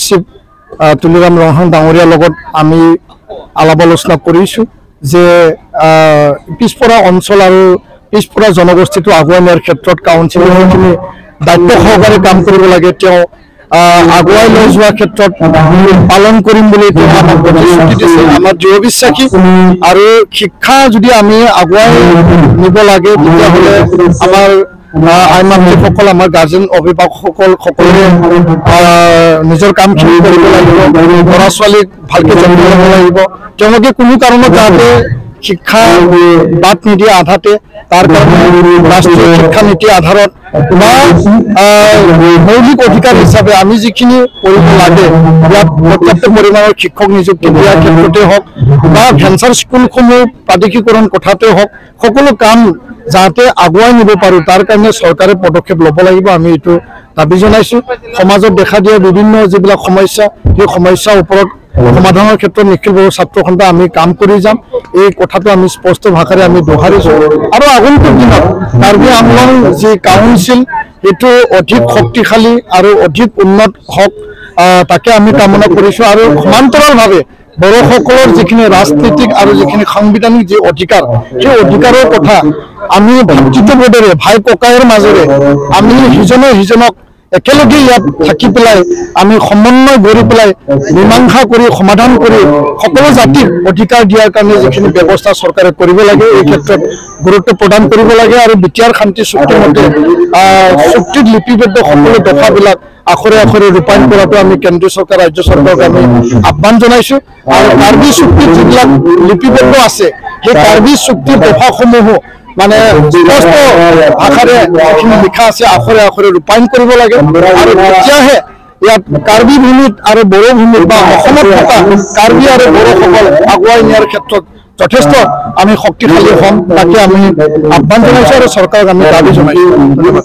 শিৱ তুলিৰাম ৰহন ডাঙৰীয়াৰ লগত আমি আলাপ আলোচনা কৰিছোঁ যে পিছপৰা অঞ্চল আৰু পিছপৰা জনগোষ্ঠীটো আগুৱাই নিয়াৰ ক্ষেত্ৰত কাউন্সিলে যিখিনি দায়িত্ব সহকাৰে কাম কৰিব লাগে তেওঁ আগুৱাই লৈ যোৱাৰ ক্ষেত্ৰত পালন কৰিম বুলি তেওঁ আমাক প্ৰতিশ্ৰুতি দিছে। আমাৰ দৃঢ় বিশ্বাসী আৰু শিক্ষা যদি আমি আগুৱাই নিব লাগে তেতিয়াহ'লে আমাৰ আইমাতৃসকল আমাৰ গাৰ্জেন অভিভাৱকসকল সকলোৱে নিজৰ কামখিনি কৰিব লাগিব, ল'ৰা ছোৱালীক ভালকৈ যত্ন ল'ব লাগিব। তেওঁলোকে কোনো কাৰণত যাতে শিক্ষা বাদ নিদিয়ে আধাতে, তাৰ কাৰণে ৰাষ্ট্ৰীয় শিক্ষা নীতিৰ আধাৰত বা মৌলিক অধিকাৰ হিচাপে আমি যিখিনি কৰিব লাগে ইয়াত পৰ্যাপ্ত পৰিমাণৰ শিক্ষক নিযুক্তি দিয়াৰ ক্ষেত্ৰতে হওক বা ভেঞ্চাৰ স্কুলসমূহ প্ৰাদেশিকৰণ কথাতে হওক, সকলো কাম যাতে আগুৱাই নিব পাৰোঁ তাৰ কাৰণে চৰকাৰে পদক্ষেপ ল'ব লাগিব। আমি এইটো দাবী জনাইছোঁ। সমাজত দেখা দিয়া বিভিন্ন যিবিলাক সমস্যা, সেই সমস্যাৰ ওপৰত সমাধানৰ ক্ষেত্ৰত নিখিল বড়ো ছাত্ৰ সন্থা আমি কাম কৰি যাম, এই কথাটো আমি স্পষ্ট ভাষাৰে আমি দোহাৰিছোঁ। আৰু আগন্তুক দিনত কাৰ্বি আংলং যি কাউন্সিল এইটো অধিক শক্তিশালী আৰু অধিক উন্নত হওক তাকে আমি কামনা কৰিছোঁ। আৰু সমান্তৰালভাৱে বড়োসকলৰ যিখিনি ৰাজনীতিক আৰু যিখিনি সাংবিধানিক যি অধিকাৰ, সেই অধিকাৰৰ কথা আমি ভাতৃত্ববোধেৰে ভাই ককাইৰ মাজেৰে আমি সিজনে সিজনক একেলগে ইয়াত থাকি পেলাই আমি সমন্বয় গঢ়ি পেলাই মীমাংসা কৰি সমাধান কৰি সকলো জাতিক অধিকাৰ দিয়াৰ কাৰণে যিখিনি ব্যৱস্থা চৰকাৰে কৰিব লাগে এই ক্ষেত্ৰত গুৰুত্ব প্ৰদান কৰিব লাগে। আৰু বিটিআৰ শান্তি চুক্তিৰ মতে চুক্তিত লিপিবদ্ধ সকলো দফাবিলাক আখৰে আখৰে ৰূপায়ণ কৰাটো আমি কেন্দ্ৰীয় চৰকাৰ ৰাজ্য চৰকাৰক আমি আহ্বান জনাইছোঁ। আৰু কাৰ্বি চুক্তিত যিবিলাক লিপিবদ্ধ আছে সেই কাৰ্বি চুক্তিৰ দফাসমূহো মানে স্পষ্ট আকাৰে যিখিনি লিখা আছে আখৰে আখৰে ৰূপায়ণ কৰিব লাগে। আৰু তেতিয়াহে ইয়াত কাৰ্বি ভূমিত আৰু বড়ো ভূমিত বা অসমত থকা কাৰ্বি আৰু বড়োসকল আগুৱাই নিয়াৰ ক্ষেত্ৰত যথেষ্ট আমি শক্তিশালী হ'ম, তাকে আমি আহ্বান জনাইছোঁ আৰু চৰকাৰক আমি দাবী জনাইছোঁ। ধন্যবাদ।